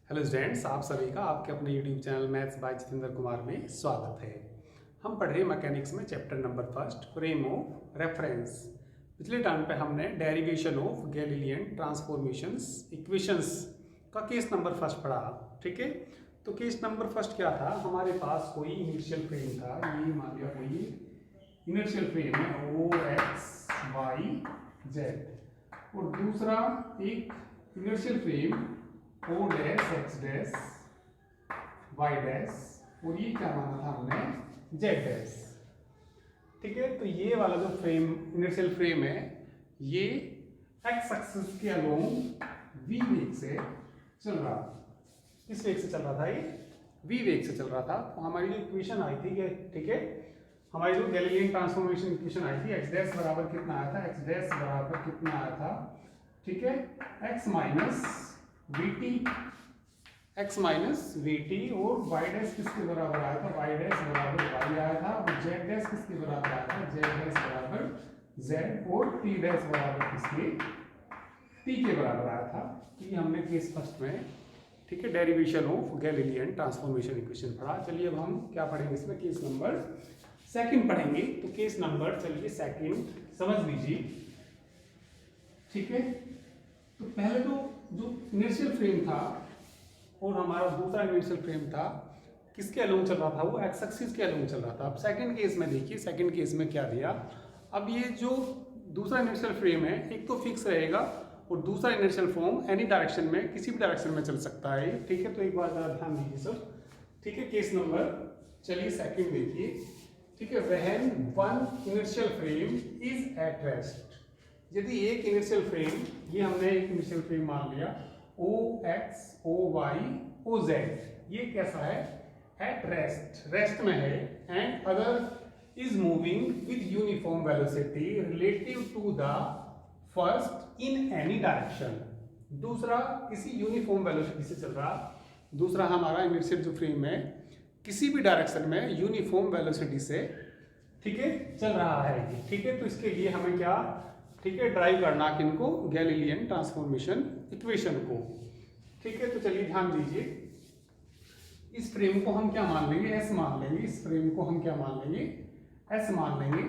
Hello students, आप सभी का आपके अपने YouTube channel maths by Jitendra Kumar में स्वागत है। हम पढ़ रहे मैकेनिक्स में chapter number first frame of reference. पिछले टाइम पे हमने derivation of Galilean transformations equations का केस नंबर फर्स्ट पढ़ा। ठीक है, तो केस नंबर फर्स्ट क्या था? हमारे पास कोई इनिशियल फ्रेम था, ये मान लिया कोई इनिशियल फ्रेम है ओ एक्स वाई जेड, और दूसरा एक initial frame O dash X dash Y dash, और ये क्या माना था हमने जेड डैश। ठीक है, तो ये वाला जो फ्रेम इनिशियल फ्रेम है ये एक्स एक्सिस के अलोंग वी वेग से चल रहा। किस वेग से चल रहा था? ये वी वेग से चल रहा था। तो हमारी जो इक्वेशन आई थी, ठीक है, हमारी जो गैलीलियन ट्रांसफॉर्मेशन इक्वेशन आई थी, एक्स डैश बराबर कितना आया था? एक्स डैश बराबर कितना आया था? ठीक है, x minus we T, x minus we T, और वाई डैश किसके बराबर आया था? वाई डैश बराबर वाई आया था, और जेड डैश किसके बराबर आया था? जेड डैश बराबर जेड, और टी डैश बराबर किसके? टी के बराबर आया था। तो ये हमने केस फर्स्ट में, ठीक है, derivation of Galilean transformation equation पढ़ा। चलिए अब हम क्या पढ़ेंगे इसमें? केस नंबर सेकंड पढ़ेंगे। तो केस नंबर चलिए सेकंड समझ लीजिए। ठीक है, तो पहले तो जो इनिशियल फ्रेम था और हमारा दूसरा इनिशियल फ्रेम था, किसके अलोंग चल रहा था? वो एक्स एक्सिस के अलोंग चल रहा था। अब सेकंड केस में देखिए, सेकंड केस में क्या दिया? अब ये जो दूसरा इनिशियल फ्रेम है, एक तो फिक्स रहेगा और दूसरा इनिशियल फॉर्म एनी डायरेक्शन में, किसी भी डायरेक्शन में चल सकता है। ठीक है, तो एक बार जरा ध्यान दीजिए सब। ठीक है, केस नंबर चलिए सेकंड देखिए। ठीक है, when one initial frame is at rest, यदि एक इनिशियल फ्रेम, ये हमने एक इनिशियल फ्रेम मान लिया O X O Y O Z, ये कैसा है? एट रेस्ट, रेस्ट में है। And other is moving with uniform velocity relative to the first in any direction, दूसरा किसी यूनिफॉर्म वेलोसिटी से चल रहा। दूसरा हमारा इनिशियल जो फ्रेम है किसी भी डायरेक्शन में यूनिफॉर्म वेलोसिटी से, ठीक है, चल रहा है। ठीक है, तो इसके लिए हमें क्या, ठीक है, ड्राइव करना किनको? गैलीलियन ट्रांसफॉर्मेशन इक्वेशन को। ठीक है, तो चलिए ध्यान दीजिए। इस फ्रेम को हम क्या मान लेंगे? एस मान लेंगे। इस फ्रेम को हम क्या मान लेंगे? एस मान लेंगे।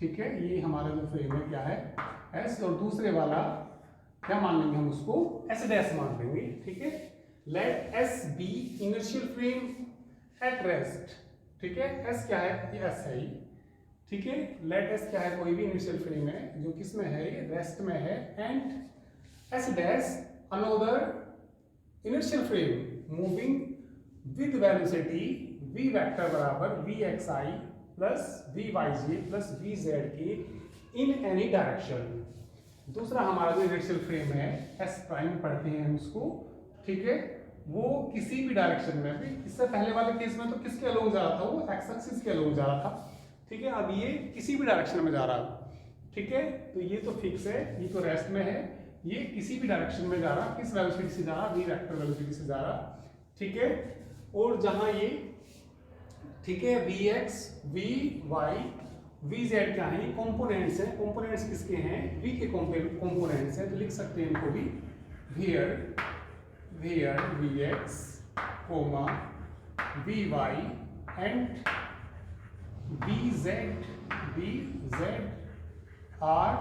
ठीक है, ये हमारा जो फ्रेम है क्या है? एस, और दूसरे वाला क्या मान लेंगे हम? उसको एस डैश मान लेंगे। ठीक है, let S be initial frame at rest. ठीक है, एस क्या है? ये एस है। ठीक है, लेट एस क्या है? कोई भी इनिशियल फ्रेम है जो किस में है? ये रेस्ट में है। And S dash another initial frame moving with velocity v vector बराबर V X I plus V Y J plus V Z K in any direction. दूसरा हमारा जो इनिशियल फ्रेम है एस प्राइम पढ़ते हैं हम उसको। ठीक है, वो किसी भी डायरेक्शन में भी, इससे पहले वाले केस में तो किसके अलोंग जा रहा था? वो एक्स एक्सिस के अलोंग जा रहा था। ठीक है, अब ये किसी भी डायरेक्शन में जा रहा है। ठीक है, तो ये तो फिक्स है, ये तो रेस्ट में है, ये किसी भी डायरेक्शन में जा रहा। किस वेलोसिटी से जा रहा? वी वेक्टर वेलोसिटी से जा रहा। ठीक है, और जहां ये, ठीक है, V X V Y V Z क्या है? कंपोनेंट्स हैं। कंपोनेंट्स किसके हैं? वी के कंपोनेंट्स हैं, तो लिख सकते हैं इनको भी here V X comma V Y and Vz are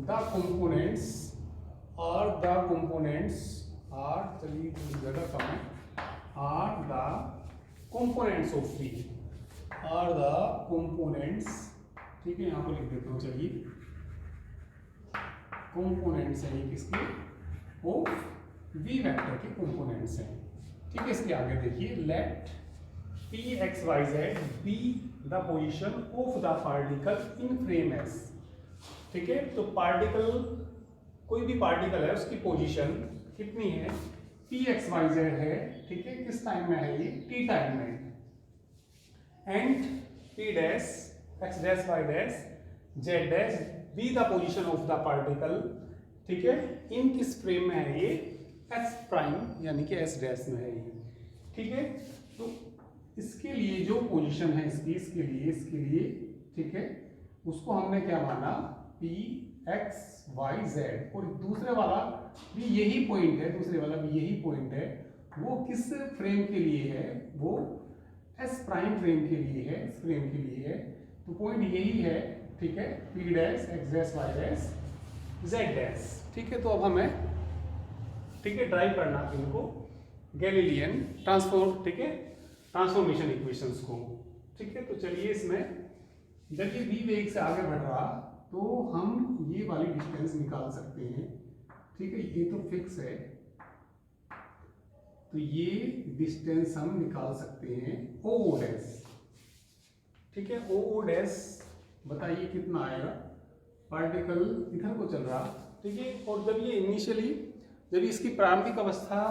the components, चलिए जगह कम है, are the components of V, are the components। ठीक है, यहाँ पर लिख देता हूँ। चलिए, components है ये किसके? of V वेक्टर के components हैं। ठीक है, इसके आगे देखिए, let P x y z be the position of the particle in frame S। ठीक है, तो पार्टिकल, कोई भी पार्टिकल है उसकी पोजीशन कितनी है? P x y z है। ठीक है, किस टाइम में है? ये t टाइम में। And P dash x dash y dash z dash be the position of the particle। ठीक है, इन किस फ्रेम में है? ये S प्राइम यानी कि S डैश में है ये। ठीक है, तो इसके लिए जो पोजीशन है इसके लिए, ठीक है, उसको हमने क्या माना? P x y z, और दूसरे वाला भी यही पॉइंट है, दूसरे वाला भी यही पॉइंट है, वो किस फ्रेम के लिए है, वो एस प्राइम फ्रेम के लिए है, इस फ्रेम के लिए है। तो पॉइंट यही है, ठीक है, P dash X dash Y dash Z dash. ठीक है, तो अब हमें, ठीक है, ड्राइव करना है इनको गैलीलियन ट्रांसफॉर्म, ठीक है, ट्रांसफॉर्मेशन इक्वेशंस को। ठीक है, तो चलिए इसमें जब ये v वेग से आगे बढ़ रहा तो हम ये वाली डिस्टेंस निकाल सकते हैं। ठीक है, ये तो फिक्स है, तो ये डिस्टेंस हम निकाल सकते हैं ओ डैश। ठीक है, ओ डैश बताइए कितना आएगा, पार्टिकल इधर को चल रहा, ठीक है, और जब ये इनिशियली, जब इसकी प्रारंभिक अवस्था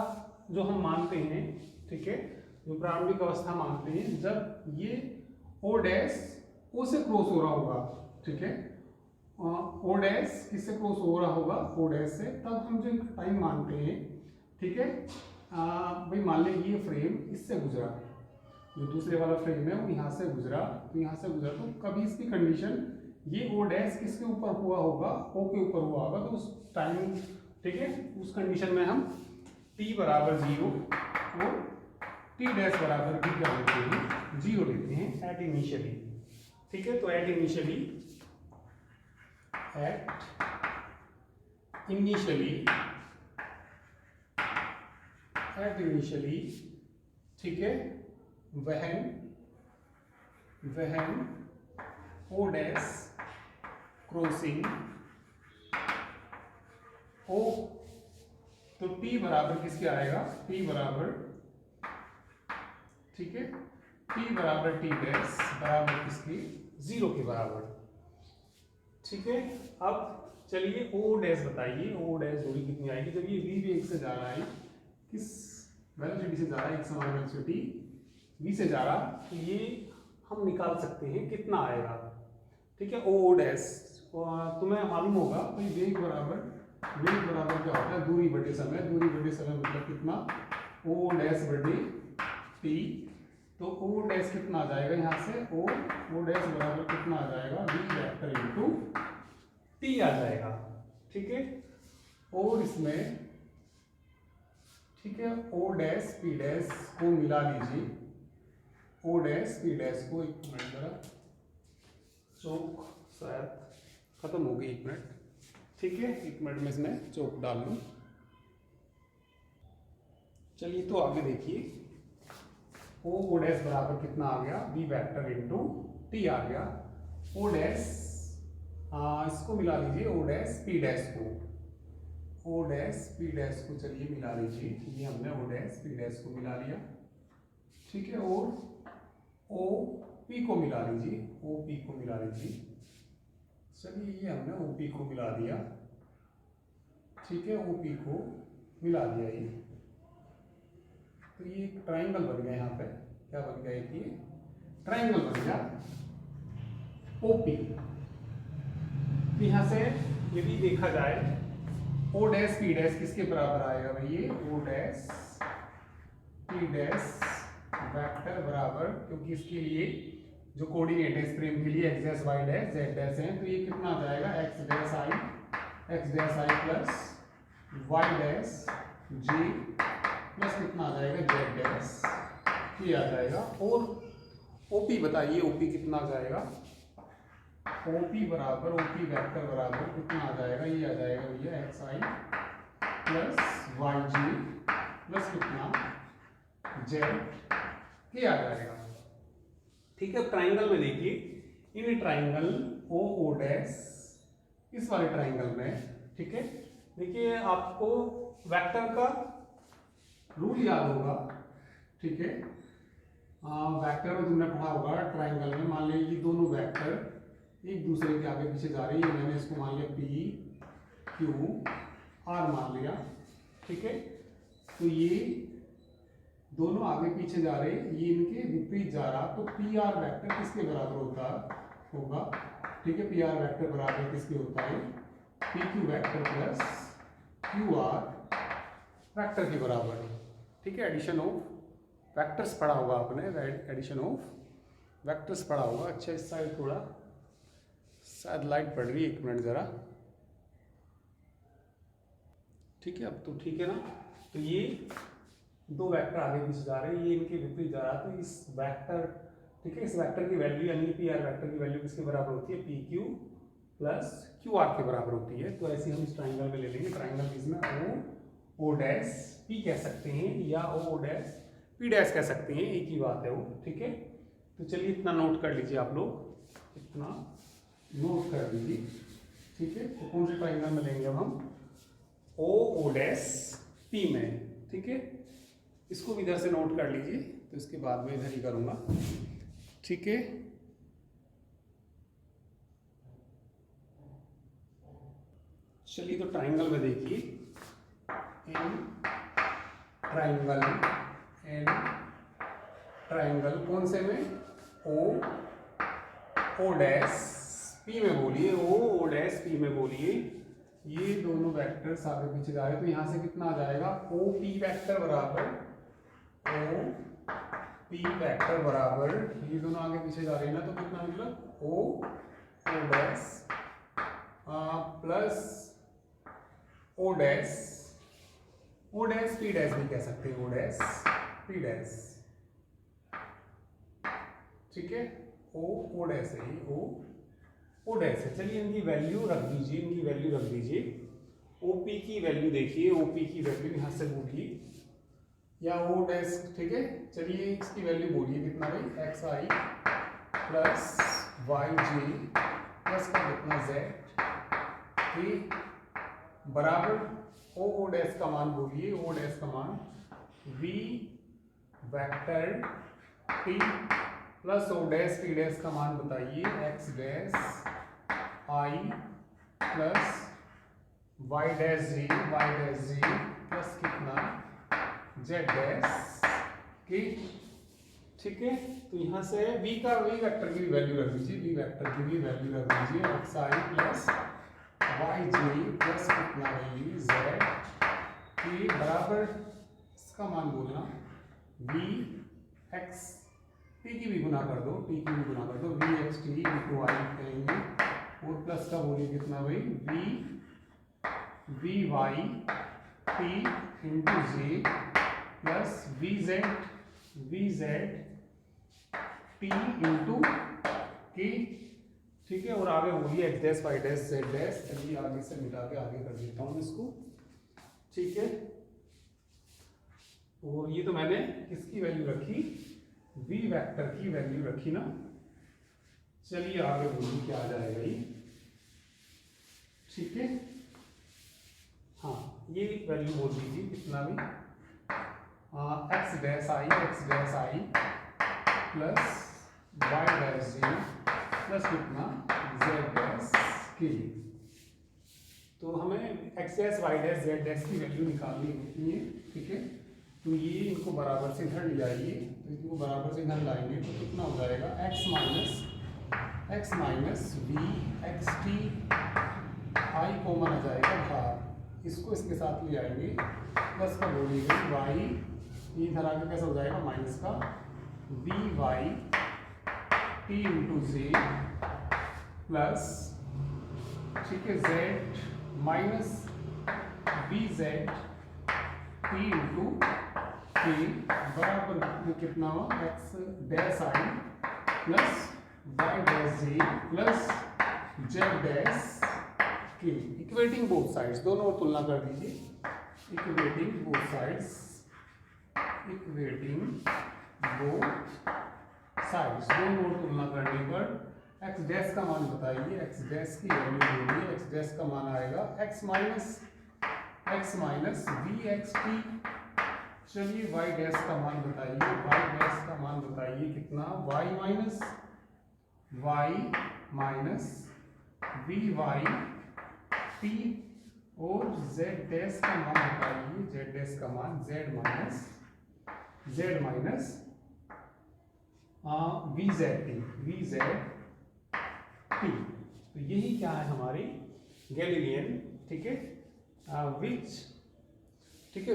जो हम मानते हैं, ठीक है, जो प्रारंभिक अवस्था मानते हैं, जब ये ओ डैश ओ से क्रॉस हो रहा होगा, ठीक है, ओ डैश किससे क्रॉस हो रहा होगा, ओ डैश से, तब हम जो टाइम मानते हैं, ठीक है, भाई मान लीजिए ये फ्रेम इससे गुजरा, जो दूसरे वाला फ्रेम है वो यहाँ से गुजरा, तो यहाँ से गुजरा, तो कभी इसकी कंडीशन ये ओ डैश किसके ऊपर हुआ होगा, ओ के ऊपर हुआ होगा, तो उस टाइम, ठीक है, उस कंडीशन में हम t बराबर 0 और t डैश बराबर भी क्या लेते हैं, 0 लेते हैं एट इनिशियली। ठीक है, तो एट इनिशियली ठीक है, वहन ओ डैश क्रॉसिंग ओ, तो t बराबर किसके आएगा, t बराबर, ठीक है, t बराबर t डैश बराबर किसकी, 0 के बराबर। ठीक है, अब चलिए ओ डैश बताइए, ओ डैश दूरी कितनी आएगी जब ये v वेग से जा रहा है, किस वेलोसिटी से जा रहा है, एक समान वेलोसिटी v से जा रहा, तो ये हम निकाल सकते हैं कितना आएगा। ठीक है, ओ डैश तुम्हें मालूम होगा, तो वेग बराबर क्या होता है, दूरी बटे समय, दूरी बटे समय मतलब कितना, ओ डैश बटे टी, तो ओ डैश कितना आ जाएगा यहाँ से, ओ डैश बराबर कितना आ जाएगा, v वेक्टर इनटू टी आ जाएगा। ठीक है, और इसमें, ठीक है, ओ डैश पी डैश को मिला लीजिए, ओ डैश पी डैश को, एक मिनट जरा, चौक शायद खत्म हो गई, एक मिनट, ठीक है, एक मिनट में इसमें चौक डाल लूँ। चलिए, तो आगे देखिए, ओ डैश बराबर कितना आ गया, v वेक्टर इनटू टी आ गया, ओ डैश, इसको मिला लीजिए, ओ डैश पी डैश को, ओ डैश पी डैश को चलिए मिला लीजिए, ये हमने ओ डैश पी डैश को मिला लिया। ठीक है, और ओ पी को मिला लीजिए, ओ पी को मिला लीजिए, चलिए ये हमने ओ पी को मिला दिया। ठीक है, ओ पी को मिला दिया, ये तो ये एक ट्राइंगल बन गया, यहाँ पे क्या बन गया, ये ट्राइंगल बन गया ओपी। यहाँ से यदि देखा जाए ओ डैश पी डैश किसके बराबर आएगा भाई, ये O dash P dash vector बराबर, क्योंकि इसके लिए जो कोऑर्डिनेट है इस फ्रेम के लिए X dash Y dash Z dash है, तो ये कितना आ जाएगा, X dash I plus Y dash G plus कितना आ जाएगा, जेड डैश, ये आ जाएगा। और ओपी बताइए, ओपी कितना आ जाएगा, ओपी बराबर, ओपी वेक्टर बराबर कितना आ जाएगा, ये आ जाएगा भैया x I plus Y ji plus कितना जेड, ये आ जाएगा। ठीक है, ट्राइंगल में देखिए, इन ट्राइंगल ओ डैश, इस वाले ट्राइंगल में, ठीक है, देखिए आपको वेक्टर का रूल याद होगा। ठीक है, वेक्टर में तुमने पढ़ा होगा, ट्राइंगल में मान लीजिए दोनों वेक्टर एक दूसरे के आगे पीछे जा रही है, मैंने इसको मान लिया पी क्यू आर मान लिया। ठीक है, तो ये दोनों आगे पीछे जा रहे, ये इनके विपरीत जा रहा, तो पी आर वेक्टर किसके बराबर होगा। ठीक है, पी आर वेक्टर बराबर किसके होता है, P Q vector plus Q R vector के बराबर। ठीक है, एडिशन ऑफ वेक्टर्स पढ़ा होगा आपने, एडिशन ऑफ वेक्टर्स पढ़ा होगा। अच्छा, इस साइड थोड़ा शायद लाइट पड़ रही है, एक मिनट ज़रा। ठीक है, अब तो ठीक है ना। तो ये दो वेक्टर आगे पीछे जा रहे हैं, ये इनके विपरीत जा रहा है, तो इस वेक्टर, ठीक है, इस वेक्टर की वैल्यू यानी पी आर वेक्टर की वैल्यू किसके बराबर होती है, P Q plus Q R के बराबर होती है। तो ऐसे हम इस ट्राइंगल में ले लेंगे, ट्राइंगल इसमें ओ डैश पी कह सकते हैं या ओ डैश पी डैश कह सकते हैं, एक ही बात है वो, ठीक है। तो चलिए इतना नोट कर लीजिए आप लोग, इतना नोट कर लीजिए, ठीक है। तो कौन से ट्राइंगल में लेंगे अब हम, ओ डैश पी में, ठीक है। इसको भी इधर से नोट कर लीजिए, तो इसके बाद में इधर ही करूँगा, ठीक है। चलिए तो ट्राइंगल में देखिए, एन ट्राइंगल कौन से में, ओ डैश पी में बोलिए, ओ डैश पी में बोलिए। ये दोनों वेक्टर्स आगे पीछे जा रहे हैं, तो यहाँ से कितना आ जाएगा, ओ पी वेक्टर बराबर, ओ पी वेक्टर बराबर, ये दोनों आगे पीछे जा रहे हैं ना, तो कितना मतलब O dash plus O dash P dash भी कह सकते हैं, ओ डैश पी डैश, ठीक है। ओ डैश है, ओ डैश है। चलिए इनकी वैल्यू रख दीजिए, इनकी वैल्यू रख दीजिए। ओपी की वैल्यू देखिए, ओपी की वैल्यू यहाँ से बोलिए, या ओ डैश, ठीक है। चलिए इसकी वैल्यू बोलिए कितना भाई, x I plus Y J plus का कितना जेड के बराबर ओ डैश का मान बोलिए, ओ डैश का मान V vector T plus O dash P dash का मान बताइए, X dash I plus Y dash G plus कितना जेड डैश की, ठीक है। तो यहाँ से वी वेक्टर की भी वैल्यू रख दीजिए, वी वेक्टर की भी वैल्यू रख दीजिए, x I plus Y ji plus कितना वैल्यू जेड की बराबर, इसका मान बोलना वी एक्स टी की भी गुना कर दो, टी की भी गुना कर दो, वी एक्स टी को आई कहेंगे, और प्लस का बोलिए कितना भाई, V Y T into J plus V Z T into K, ठीक है। और आगे बोलिए X dash Y dash Z dash, चलिए आगे से मिटा के आगे कर देता हूँ इसको, ठीक है। और ये तो मैंने किसकी वैल्यू रखी, वी वेक्टर की वैल्यू रखी ना। चलिए आगे बोलिए क्या आ जाएगा ये, ठीक है। हाँ ये वैल्यू बोल दीजिए कितना भी, X dash I plus Y dash G plus कितना जेड डैश के। तो हमें X dash Y dash Z dash की वैल्यू निकालनी होती है, ठीक है। तो ये इनको बराबर से इधर ले आइए, तो इनको बराबर से इधर लाएंगे तो कितना हो जाएगा, X minus V X T I common आ जाएगा बाहर, इसको इसके साथ ले आएंगे, प्लस का बोलिएगा वाई, ये इधर आके कैसा हो जाएगा माइनस का V Y T into J plus, ठीक है, Z minus V Z T into K बराबर कितना हुआ, X dash I plus Y dash J plus Z dash K, equating both sides, दोनों और तुलना कर दीजिए, इक्वेटिंग बोथ साइड्स, दोनों और तुलना करने पर एक्स डैश का मान बताइए, एक्स डैश की वैल्यू बोलिए, एक्स डैश का मान आएगा X minus V X T. चलिए वाई डैश का मान बताइए, वाई डैश का मान बताइए कितना, Y minus V Y T, और जेड डैश का मान बताइए, जेड डैश का मान Z minus V Z T. तो यही क्या है हमारी गैलीलियन, ठीक है,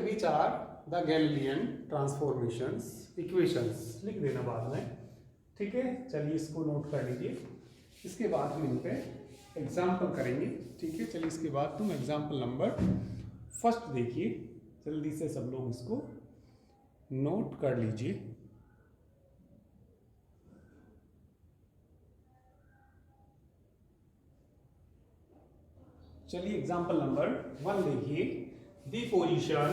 which are the Galilean transformations equations, लिख देना बाद में, ठीक है। चलिए इसको नोट कर लीजिए, इसके बाद हम इन पे एग्जाम्पल करेंगे, ठीक है। चलिए इसके बाद तुम एग्जाम्पल नंबर फर्स्ट देखिए, जल्दी से सब लोग इसको नोट कर लीजिए। चलिए एग्जांपल नंबर 1 देखिए। The position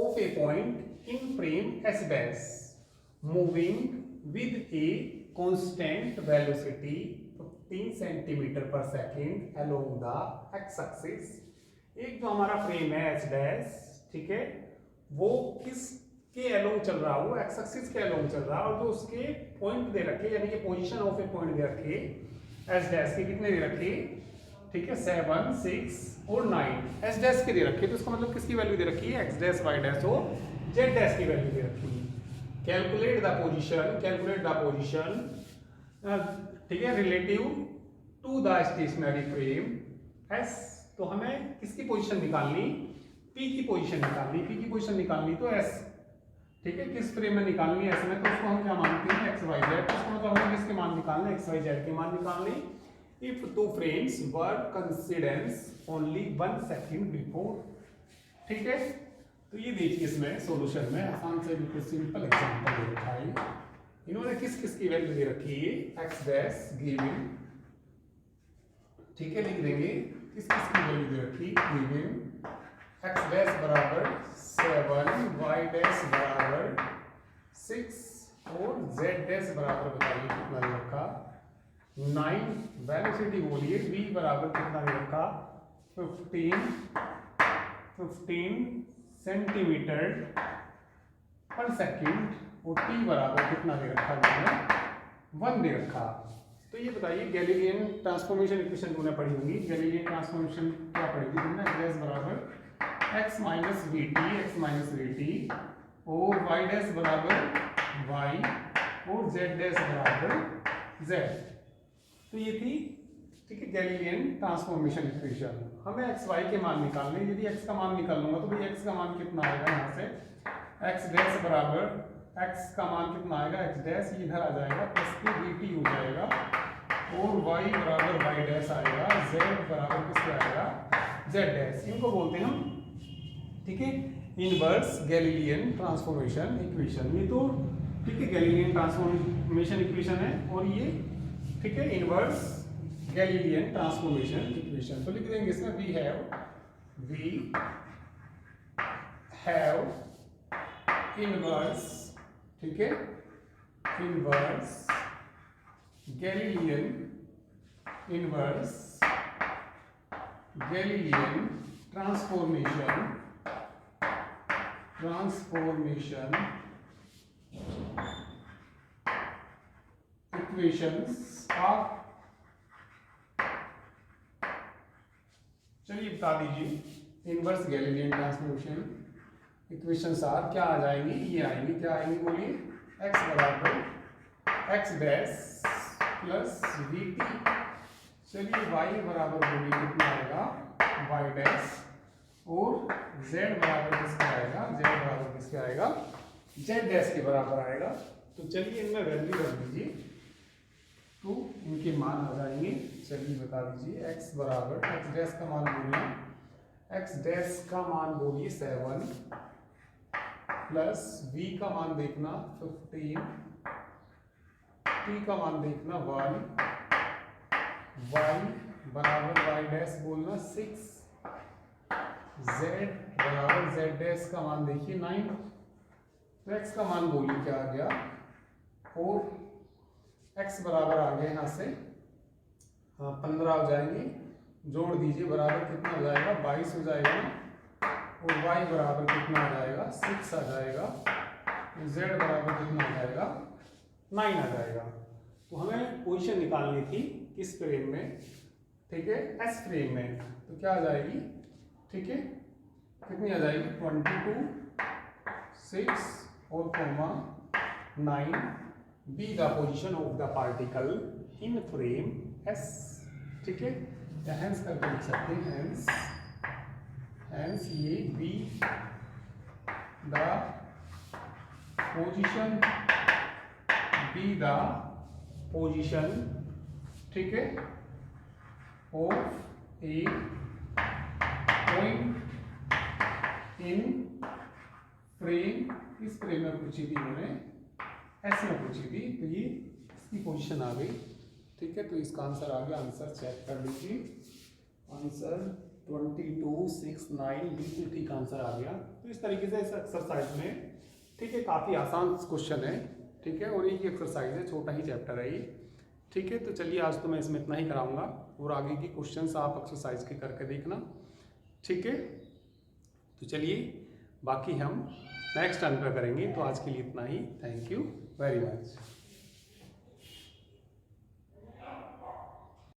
of a point in frame S dash moving with a constant velocity 15 centimetre per second along the X axis. एक जो हमारा फ्रेम है एस डैश, ठीक है, वो किसके अलोंग चल रहा है, वो एक्स एक्सिस के अलोंग चल रहा है, और जो उसके पॉइंट दे रखे, यानी कि पोजीशन ऑफ ए पॉइंट दे रखे एस डैश के, कितने दे रखे, ठीक है, 7, 6 और 9 एस डैश के दे रखे। तो इसका मतलब किसकी वैल्यू दे रखी है, एक्स डैश, वाई डैश और जेड डैश की वैल्यू दे रखी है। कैलकुलेट द पोजीशन, ठीक है, relative to the stationary frame S. तो हमें किसकी पोजीशन निकालनी, पी की पोजीशन निकालनी, तो एस, ठीक है, किस फ्रेम में निकालनी है, एस में, तो उसको हम क्या मानते हैं, एक्स वाई जेड। तो उसका मतलब हमें किसके मान निकालने, एक्स वाई जेड के मान निकालने। If two frames were coincidence only 1 second before, ठीक है। तो ये देखिए इसमें सॉल्यूशन में आसान से बिल्कुल सिंपल एग्जांपल दे रखा है। इन्होंने किस किस की वैल्यू दे रखी है, एक्स डैश गिवन, ठीक है, लिख देंगे किस किस की वैल्यू दे रखी, गिवन एक्स डैश बराबर 7, वाई डैश बराबर 6 और जेड डैश बराबर बताइए कितना दे रखा, 9। वेलोसिटी बोलिए v बराबर कितना दे रखा, 15 सेंटीमीटर पर सेकंड, और t बराबर कितना दे रखा, 1 दे रखा। तो ये बताइए गैलीलियन ट्रांसफॉर्मेशन इक्वेशन तुमने पढ़ी होगी। गैलीलियन ट्रांसफॉर्मेशन क्या पढ़ी थी तुमने, x बराबर x माइनस वी टी और y डैश बराबर y और z डैश बराबर z। तो ये थी, ठीक है, गैलीलियन ट्रांसफॉर्मेशन इक्वेशन। हमें एक्स वाई के मान निकालने, यदि एक्स का मान निकाल लूंगा तो भाई एक्स का मान कितना आएगा, यहाँ से एक्स डैश बराबर एक्स का मान कितना आएगा, एक्स डैश इधर आ जाएगा, प्लस के dt हो जाएगा, और y बराबर वाई डैश आएगा, z बराबर किसके आएगा, z डैश। इनको बोलते हैं हम, ठीक है, इनवर्स गैलीलियन ट्रांसफॉर्मेशन इक्वेशन। ये तो, ठीक है, गैलीलियन ट्रांसफॉर्मेशन इक्वेशन है, और ये, ठीक है, इनवर्स गैलीलियन ट्रांसफॉर्मेशन इक्वेशन। तो लिख देंगे इसमें वी हैव इनवर्स, ठीक है, inverse Galilean transformation equations of, चलिए बता दीजिए, inverse Galilean transformation equations are, क्या आ जाएंगी, ये आएंगी, क्या आएंगी बोलिए, एक्स बराबर x dash plus we T. चलिए वाई बराबर बोलिए कितना आएगा, वाई डैश, और जेड बराबर किसका आएगा, जेड बराबर किसका आएगा, जेड डैश के बराबर आएगा। तो चलिए इनमें वैल्यू रख दीजिए, तो इनके मान आ जाएंगे। चलिए बता दीजिए, x बराबर x डैश का मान बोलिए, x डैश का मान बोलिए 7 प्लस v का मान देखना 15, t का मान देखना 1, y बराबर y डैश बोलना 6, z बराबर z डैश का मान देखिए 9। तो x का मान बोलिए क्या आ गया, और x बराबर आ गया यहाँ से 15 हो जाएंगे, जोड़ दीजिए, बराबर कितना हो जाएगा, 22 हो जाएगा, और y बराबर कितना आ जाएगा, 6 आ जाएगा, और z बराबर कितना आ जाएगा, 9 आ जाएगा। तो हमें पोजीशन निकालनी थी किस फ्रेम में, ठीक है, एस फ्रेम में। तो क्या आ जाएगी, ठीक है, कितनी आ जाएगी, 22, 6 और 9 be the position of the particle in frame S, ठीक है, या hence करके लिख सकते हैं, hence ये be the position, ठीक है, of a point in frame किस फ्रेम में पूछी थी मैंने, ऐसे में पूछी थी, तो ये इसकी पोजीशन आ गई। ठीक है, तो इसका आंसर आ गया, आंसर चेक कर लीजिए, आंसर 2269 बिल्कुल ठीक आंसर आ गया। तो इस तरीके से इस एक्सरसाइज में, ठीक है, काफ़ी आसान क्वेश्चन है। ठीक है, और एक ही एक्सरसाइज है, छोटा ही चैप्टर है ये। ठीक है, तो चलिए आज तो मैं इसमें इतना ही कराऊंगा, और आगे की क्वेश्चंस आप एक्सरसाइज के करके देखना। ठीक है, तो चलिए बाकी हम नेक्स्ट टाइम पर करेंगे। तो आज के लिए इतना ही, थैंक यू वेरी मच।